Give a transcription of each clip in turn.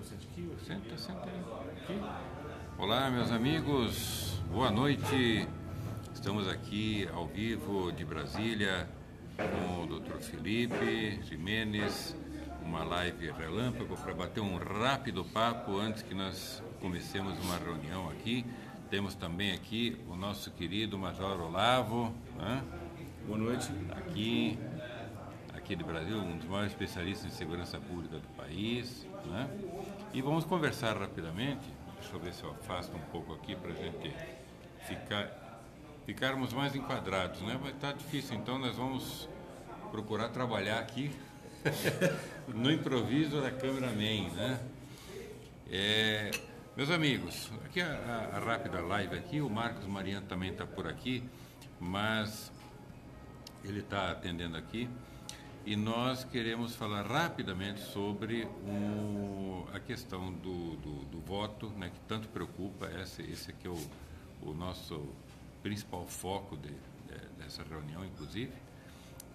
Senta aqui. Olá, meus amigos, boa noite. Estamos aqui ao vivo de Brasília com o Dr. Felipe Jimenez, uma live relâmpago para bater um rápido papo antes que nós comecemos uma reunião aqui. Temos também aqui o nosso querido Major Olavo, né? Boa noite. Aqui do Brasil, um dos maiores especialistas em segurança pública do país, né? E vamos conversar rapidamente. Deixa eu ver se eu afasto um pouco aqui para a gente ficarmos mais enquadrados, né? Vai estar difícil, então nós vamos procurar trabalhar aqui no improviso da cameraman, né? Meus amigos, aqui a rápida live aqui, o Marcos Mariano também está por aqui, mas ele está atendendo aqui. E nós queremos falar rapidamente sobre a questão do voto, né, que tanto preocupa. Esse aqui é o nosso principal foco dessa reunião, inclusive,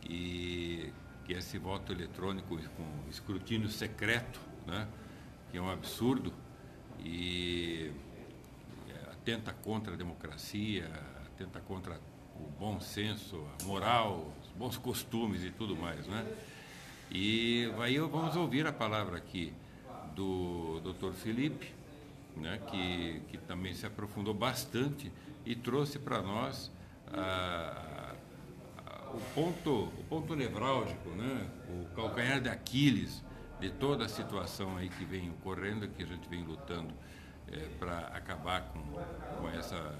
e que é esse voto eletrônico com escrutínio secreto, né, que é um absurdo e atenta contra a democracia, atenta contra o bom senso, a moral, os bons costumes e tudo mais, né? E aí vamos ouvir a palavra aqui do Dr. Felipe, né, que também se aprofundou bastante e trouxe para nós o ponto nevrálgico, né, o calcanhar de Aquiles de toda a situação aí que vem ocorrendo, que a gente vem lutando para acabar com essa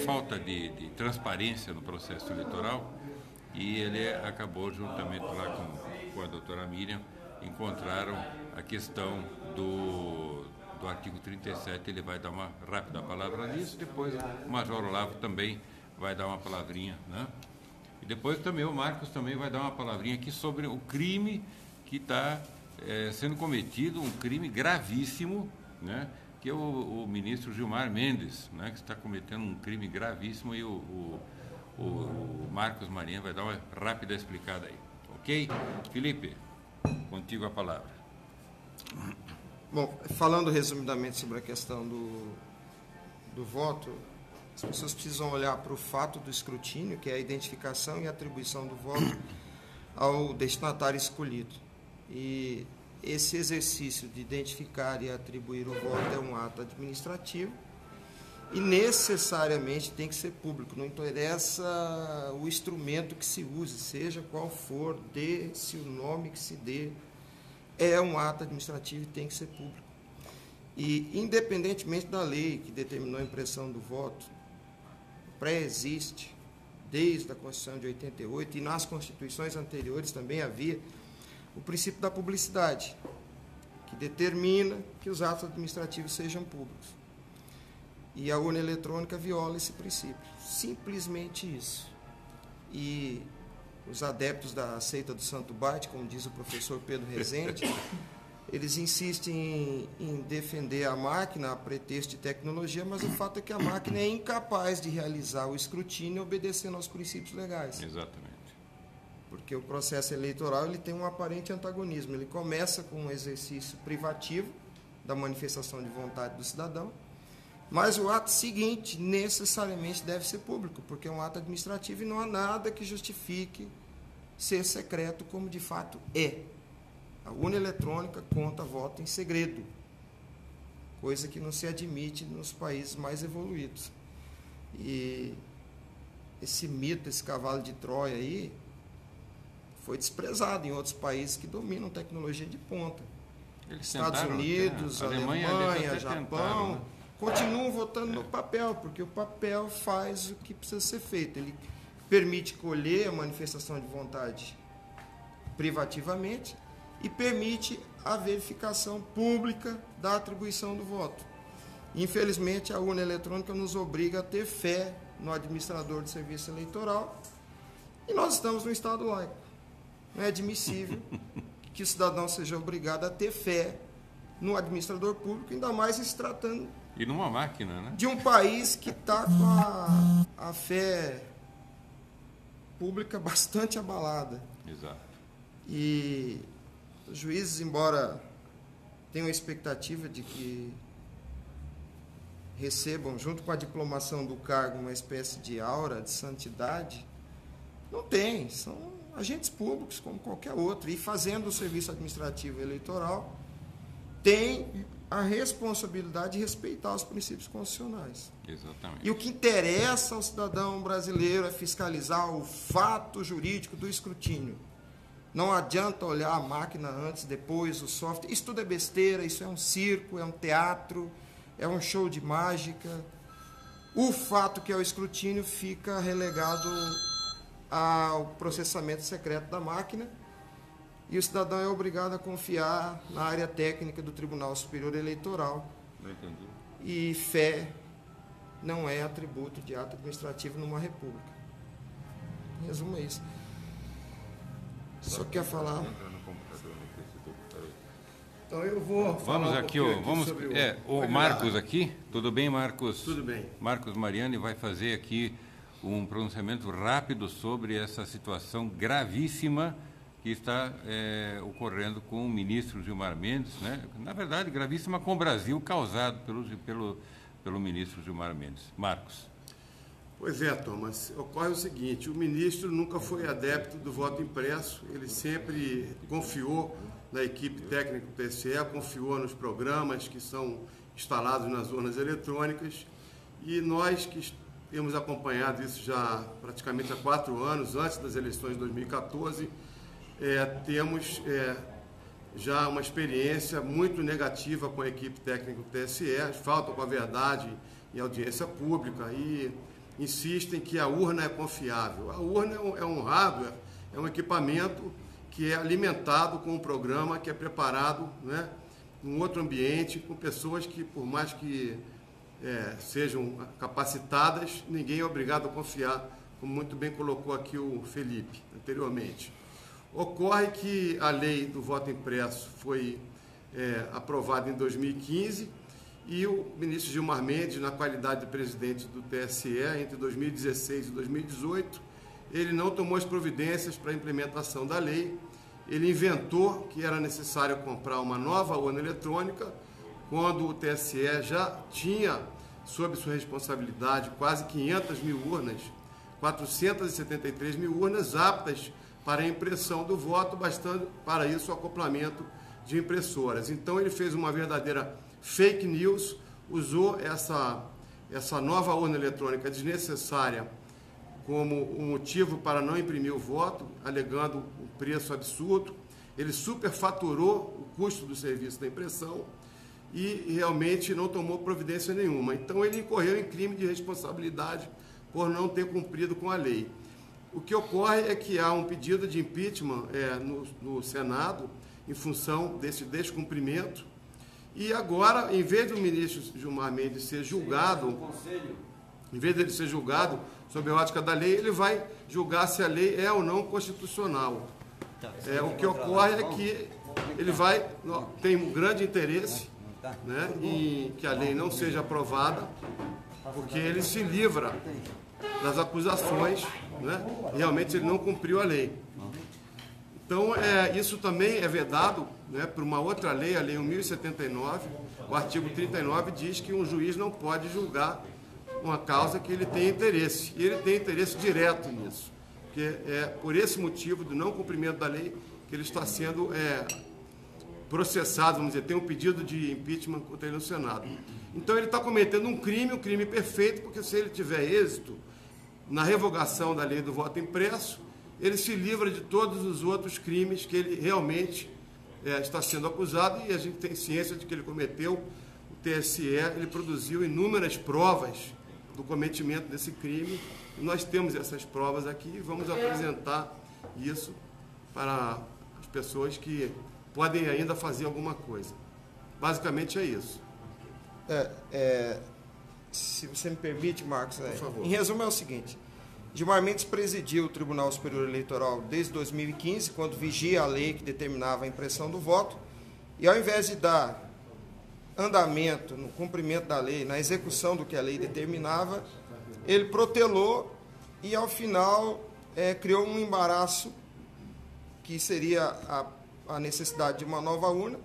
falta de transparência no processo eleitoral. E ele acabou, juntamente lá com a doutora Miriam, encontraram a questão do artigo 37. Ele vai dar uma rápida palavra nisso, depois o Major Olavo também vai dar uma palavrinha, né? E depois também o Marcos também vai dar uma palavrinha aqui sobre o crime que está sendo cometido, um crime gravíssimo, né? Que é o ministro Gilmar Mendes, né, que está cometendo um crime gravíssimo, e o Marcos Mariano vai dar uma rápida explicada aí. Ok? Felipe, contigo a palavra. Bom, falando resumidamente sobre a questão do voto, as pessoas precisam olhar para o fato do escrutínio, que é a identificação e atribuição do voto ao destinatário escolhido. E esse exercício de identificar e atribuir o voto é um ato administrativo e necessariamente tem que ser público. Não interessa o instrumento que se use, seja qual for, dê-se o nome que se dê, é um ato administrativo e tem que ser público. E, independentemente da lei que determinou a impressão do voto, pré-existe, desde a Constituição de 88, e nas constituições anteriores também havia o princípio da publicidade, que determina que os atos administrativos sejam públicos. E a urna eletrônica viola esse princípio. Simplesmente isso. E os adeptos da seita do Santo Bate, como diz o professor Pedro Rezende, eles insistem em defender a máquina a pretexto de tecnologia, mas o fato é que a máquina é incapaz de realizar o escrutínio obedecendo aos princípios legais. Exatamente. Porque o processo eleitoral ele tem um aparente antagonismo. Ele começa com um exercício privativo da manifestação de vontade do cidadão, mas o ato seguinte necessariamente deve ser público, porque é um ato administrativo e não há nada que justifique ser secreto, como de fato é. A urna eletrônica conta voto em segredo, coisa que não se admite nos países mais evoluídos. E esse mito, esse cavalo de Troia aí, foi desprezado em outros países que dominam tecnologia de ponta. Estados Unidos, Alemanha, Japão, continuam votando no papel, porque o papel faz o que precisa ser feito. Ele permite colher a manifestação de vontade privativamente e permite a verificação pública da atribuição do voto. Infelizmente, a urna eletrônica nos obriga a ter fé no administrador de serviço eleitoral, e nós estamos no Estado laico. Não é admissível que o cidadão seja obrigado a ter fé no administrador público, ainda mais se tratando e numa máquina, né, de um país que está com a fé pública bastante abalada. Exato. E os juízes, embora tenho a expectativa de que recebam, junto com a diplomação do cargo, uma espécie de aura de santidade. Não tem, são agentes públicos como qualquer outro. E fazendo o serviço administrativo eleitoral, tem a responsabilidade de respeitar os princípios constitucionais. Exatamente. E o que interessa ao cidadão brasileiro é fiscalizar o fato jurídico do escrutínio. Não adianta olhar a máquina antes, depois, o software. Isso tudo é besteira, isso é um circo, é um teatro, é um show de mágica. O fato que é o escrutínio fica relegado ao processamento secreto da máquina e o cidadão é obrigado a confiar na área técnica do Tribunal Superior Eleitoral. Não entendi. E fé não é atributo de ato administrativo numa república. Em resumo, é isso. Só quer falar? Entra no computador, no Facebook. Então eu vou falar Vamos aqui, sobre o Marcos aqui. Tudo bem, Marcos? Tudo bem. Marcos Mariani vai fazer aqui um pronunciamento rápido sobre essa situação gravíssima que está ocorrendo com o ministro Gilmar Mendes, né? Na verdade, gravíssima com o Brasil, causado pelo ministro Gilmar Mendes. Marcos. Pois é, Thomas. Ocorre o seguinte, o ministro nunca foi adepto do voto impresso, ele sempre confiou na equipe técnica do TSE, confiou nos programas que são instalados nas urnas eletrônicas e nós que temos acompanhado isso já praticamente há 4 anos, antes das eleições de 2014, temos já uma experiência muito negativa com a equipe técnica do TSE, faltam com a verdade em audiência pública e insistem que a urna é confiável. A urna é um hardware, é um equipamento que é alimentado com um programa que é preparado, né, em outro ambiente, com pessoas que, por mais que sejam capacitadas, ninguém é obrigado a confiar, como muito bem colocou aqui o Felipe anteriormente. Ocorre que a lei do voto impresso foi aprovada em 2015 e o ministro Gilmar Mendes, na qualidade de presidente do TSE, entre 2016 e 2018, ele não tomou as providências para a implementação da lei. Ele inventou que era necessário comprar uma nova urna eletrônica, quando o TSE já tinha, sob sua responsabilidade, quase 500 mil urnas, 473 mil urnas aptas para a impressão do voto, bastando para isso o acoplamento de impressoras. Então ele fez uma verdadeira fake news, usou essa nova urna eletrônica desnecessária como um motivo para não imprimir o voto, alegando um preço absurdo. Ele superfaturou o custo do serviço da impressão e realmente não tomou providência nenhuma. Então ele incorreu em crime de responsabilidade por não ter cumprido com a lei. O que ocorre é que há um pedido de impeachment no Senado em função desse descumprimento e agora, em vez do ministro Gilmar Mendes ser julgado, em vez dele ser julgado sob a ótica da lei, ele vai julgar se a lei é ou não constitucional. O que ocorre é que ele tem um grande interesse, né, em que a lei não seja aprovada, porque ele se livra das acusações, né, realmente ele não cumpriu a lei. Então, isso também é vedado, né, por uma outra lei, a Lei 1079, o artigo 39 diz que um juiz não pode julgar uma causa que ele tem interesse, e ele tem interesse direto nisso, porque é por esse motivo do não cumprimento da lei que ele está sendo processado, vamos dizer, tem um pedido de impeachment contra ele no Senado. Então ele está cometendo um crime perfeito, porque se ele tiver êxito na revogação da lei do voto impresso, ele se livra de todos os outros crimes que ele realmente está sendo acusado, e a gente tem ciência de que ele cometeu. O TSE, ele produziu inúmeras provas do cometimento desse crime, e nós temos essas provas aqui e vamos apresentar isso para as pessoas que podem ainda fazer alguma coisa. Basicamente é isso. Se você me permite, Marcos, por favor. Em resumo é o seguinte: Gilmar Mendes presidiu o Tribunal Superior Eleitoral desde 2015, quando vigia a lei que determinava a impressão do voto, e ao invés de dar andamento no cumprimento da lei, na execução do que a lei determinava, ele protelou e, ao final, criou um embaraço que seria a necessidade de uma nova urna,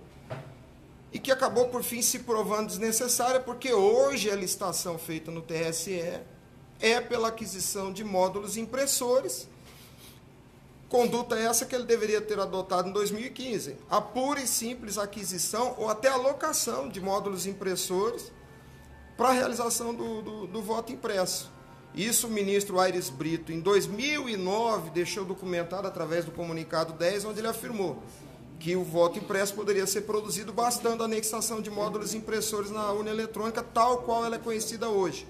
e e que acabou, por fim, se provando desnecessária, porque hoje a licitação feita no TSE é pela aquisição de módulos impressores, conduta essa que ele deveria ter adotado em 2015, a pura e simples aquisição ou até alocação de módulos impressores para a realização do voto impresso. Isso o ministro Aires Brito, em 2009, deixou documentado através do comunicado 10, onde ele afirmou que o voto impresso poderia ser produzido bastando a anexação de módulos impressores na urna eletrônica, tal qual ela é conhecida hoje.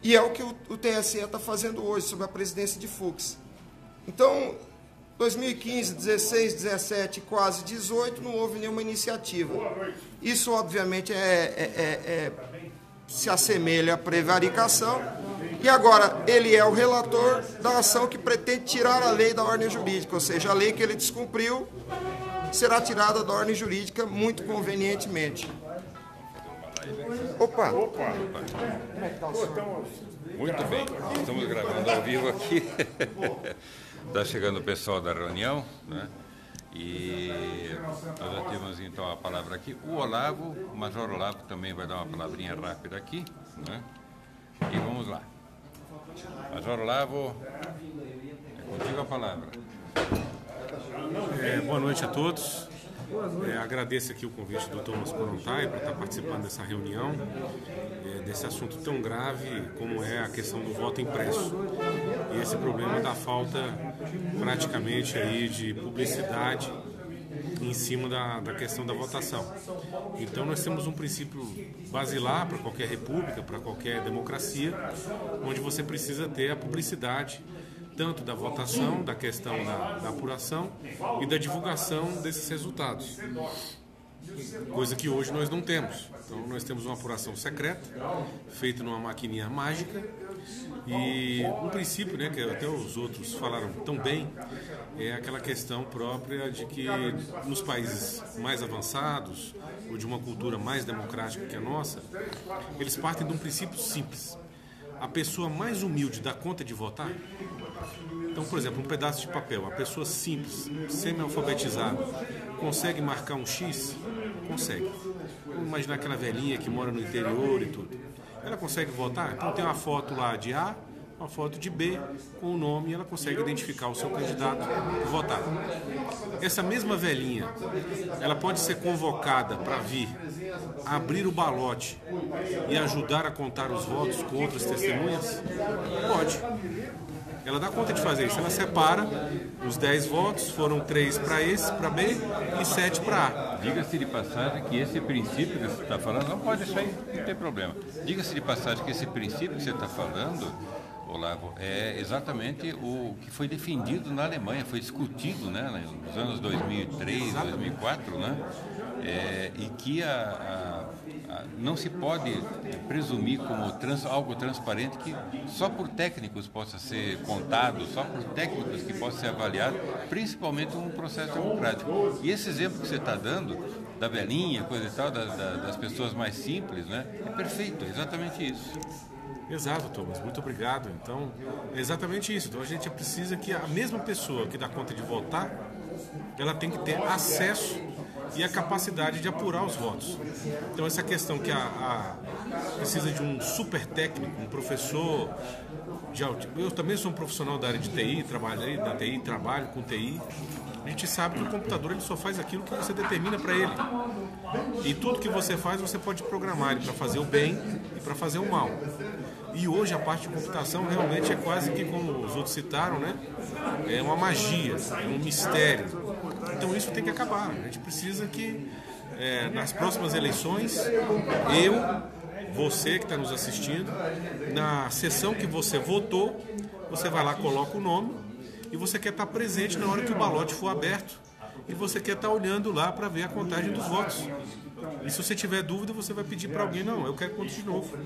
E é o que o TSE está fazendo hoje, sob a presidência de Fux. Então, 2015, 16, 17, quase 18, não houve nenhuma iniciativa. Isso, obviamente, se assemelha à prevaricação. E agora, ele é o relator da ação que pretende tirar a lei da ordem jurídica, ou seja, a lei que ele descumpriu será tirada da ordem jurídica muito convenientemente. Opa! Muito bem, estamos gravando ao vivo aqui. Está chegando o pessoal da reunião, né? E nós já temos então a palavra aqui. O Olavo, o Major Olavo também vai dar uma palavrinha rápida aqui, né? E vamos lá. Major Olavo, é contigo a palavra. Boa noite a todos. Agradeço aqui o convite do Thomas Kollontai para estar participando dessa reunião, desse assunto tão grave como é a questão do voto impresso. E esse problema da falta praticamente aí de publicidade em cima da questão da votação. Então nós temos um princípio basilar para qualquer república, para qualquer democracia, onde você precisa ter a publicidade tanto da votação, da questão da apuração e da divulgação desses resultados. Coisa que hoje nós não temos. Então nós temos uma apuração secreta, feita numa maquininha mágica, e um princípio, né, que até os outros falaram tão bem, é aquela questão própria de que nos países mais avançados, ou de uma cultura mais democrática que a nossa, eles partem de um princípio simples. A pessoa mais humilde dá conta de votar? Então, por exemplo, um pedaço de papel, a pessoa simples, semi-alfabetizada, consegue marcar um X? Consegue. Vamos imaginar aquela velhinha que mora no interior e tudo. Ela consegue votar? Então tem uma foto lá de A, uma foto de B, com o nome, e ela consegue identificar o seu candidato e votar. Essa mesma velhinha, ela pode ser convocada para vir abrir o balote e ajudar a contar os votos com outras testemunhas? Pode. Ela dá conta de fazer isso. Ela separa os 10 votos, foram 3 para esse, para B e 7 para A. Diga-se de passagem que esse princípio que você está falando, não pode sair, não tem problema. Diga-se de passagem que esse princípio que você está falando, Olavo, é exatamente o que foi defendido na Alemanha, foi discutido, né, nos anos 2003, 2004, né, e que não se pode presumir como algo transparente que só por técnicos possa ser contado, só por técnicos que possa ser avaliado, principalmente um processo democrático. E esse exemplo que você está dando, da velhinha, coisa e tal, das pessoas mais simples, né, é perfeito, é exatamente isso. Exato, Thomas, muito obrigado. Então, é exatamente isso. Então, a gente precisa que a mesma pessoa que dá conta de votar, ela tem que ter acesso e a capacidade de apurar os votos. Então, essa questão que precisa de um super técnico, um professor eu também sou um profissional da área de TI, trabalho com TI. A gente sabe que o computador ele só faz aquilo que você determina para ele. E tudo que você faz, você pode programar ele para fazer o bem e para fazer o mal. E hoje a parte de computação realmente é quase que, como os outros citaram, né? É uma magia, é um mistério. Então isso tem que acabar. A gente precisa que nas próximas eleições, você que está nos assistindo, na sessão que você votou, você vai lá, coloca o nome e você quer estar presente na hora que o balote for aberto e você quer estar olhando lá para ver a contagem dos votos. E se você tiver dúvida, você vai pedir para alguém, não, eu quero contar de novo.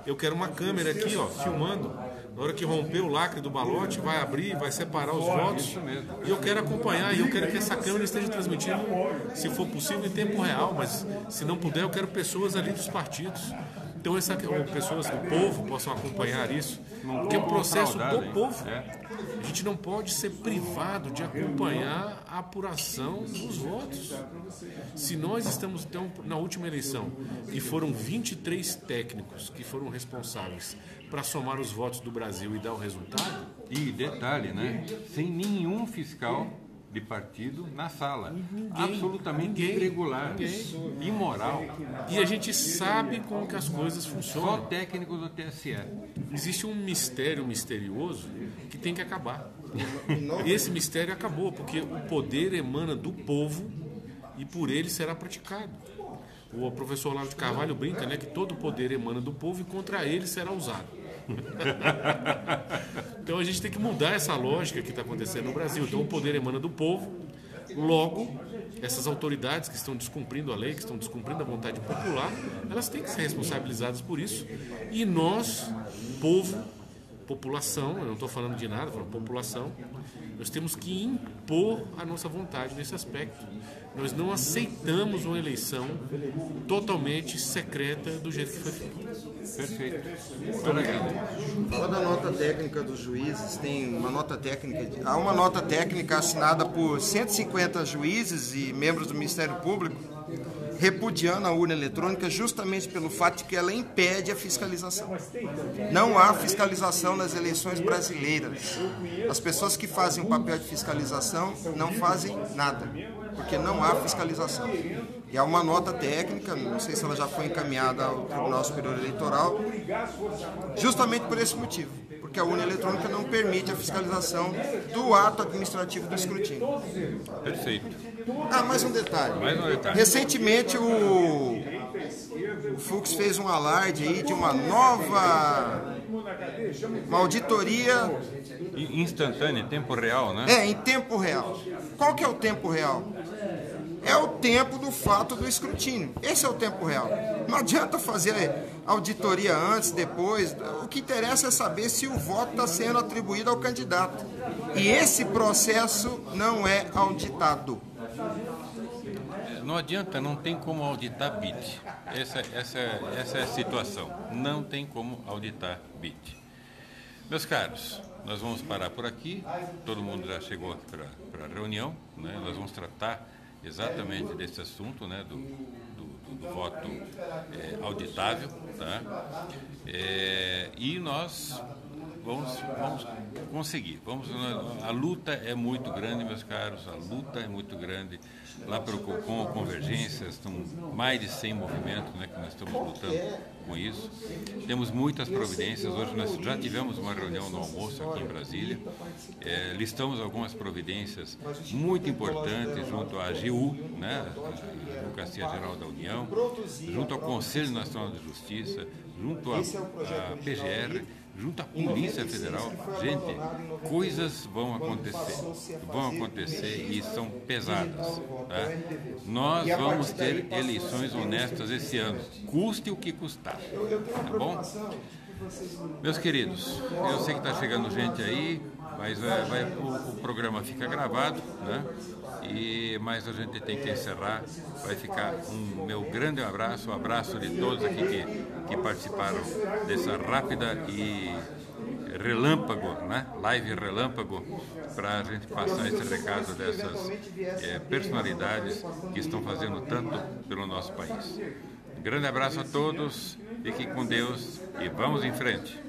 Eu quero uma câmera aqui, ó, filmando. Na hora que romper o lacre do balote, vai abrir, vai separar os votos. E eu quero acompanhar, e eu quero que essa câmera esteja transmitindo, se for possível, em tempo real. Mas se não puder, eu quero pessoas ali dos partidos. Então, pessoas do povo possam acompanhar isso, porque é um processo do povo. A gente não pode ser privado de acompanhar a apuração dos votos. Se nós estamos, então, na última eleição, e foram 23 técnicos que foram responsáveis para somar os votos do Brasil e dar o resultado... E detalhe, né? Sem nenhum fiscal de partido na sala. Absolutamente irregular, imoral. E a gente sabe como que as coisas funcionam. Só técnico do TSE. Existe um mistério misterioso que tem que acabar. E esse mistério acabou, porque o poder emana do povo e por ele será praticado. O professor Olavo de Carvalho brinca, né, que todo o poder emana do povo e contra ele será usado. Então a gente tem que mudar essa lógica que está acontecendo no Brasil. Então o poder emana do povo, logo essas autoridades que estão descumprindo a lei, que estão descumprindo a vontade popular, elas têm que ser responsabilizadas por isso. E nós, povo, população, eu não estou falando de nada, estou falando população, nós temos que impor a nossa vontade nesse aspecto. Nós não aceitamos uma eleição totalmente secreta do jeito que foi feita. Perfeito. Fala da nota técnica dos juízes, tem uma nota técnica, há uma nota técnica assinada por 150 juízes e membros do Ministério Público, repudiando a urna eletrônica justamente pelo fato de que ela impede a fiscalização. Não há fiscalização nas eleições brasileiras. As pessoas que fazem o papel de fiscalização não fazem nada, porque não há fiscalização. E há uma nota técnica, não sei se ela já foi encaminhada ao Tribunal Superior Eleitoral, justamente por esse motivo, porque a urna eletrônica não permite a fiscalização do ato administrativo do escrutínio. Perfeito. Mais um detalhe. Recentemente o Fux fez um alarde aí de uma auditoria instantânea, em tempo real, né? Em tempo real. Qual que é o tempo real? É o tempo do fato do escrutínio. Esse é o tempo real. Não adianta fazer auditoria antes, depois. O que interessa é saber se o voto está sendo atribuído ao candidato. E esse processo não é auditado. Não adianta, não tem como auditar BIT. Essa é a situação. Não tem como auditar BIT. Meus caros, nós vamos parar por aqui. Todo mundo já chegou para a reunião, né? Nós vamos tratar exatamente desse assunto, né? Do voto auditável, tá? E nós vamos conseguir. A luta é muito grande, meus caros, a luta é muito grande. Lá com a Convergência, estão mais de 100 movimentos, né, que nós estamos lutando com isso. Temos muitas providências. Hoje nós já tivemos uma reunião no almoço aqui em Brasília. Listamos algumas providências muito importantes junto à AGU, né, a Advocacia Geral da União, junto ao Conselho Nacional de Justiça, junto à PGR, junto à Polícia Federal. Gente, coisas vão acontecer e são pesadas. Tá? Nós vamos ter eleições honestas esse ano, custe o que custar. Tá bom? Meus queridos, eu sei que está chegando gente aí, mas o programa fica gravado, né? Mas a gente tem que encerrar. Vai ficar um meu grande abraço, um abraço de todos aqui que participaram dessa rápida e relâmpago, né? Live relâmpago, para a gente passar esse recado dessas personalidades que estão fazendo tanto pelo nosso país. Um grande abraço a todos, fiquem com Deus e vamos em frente.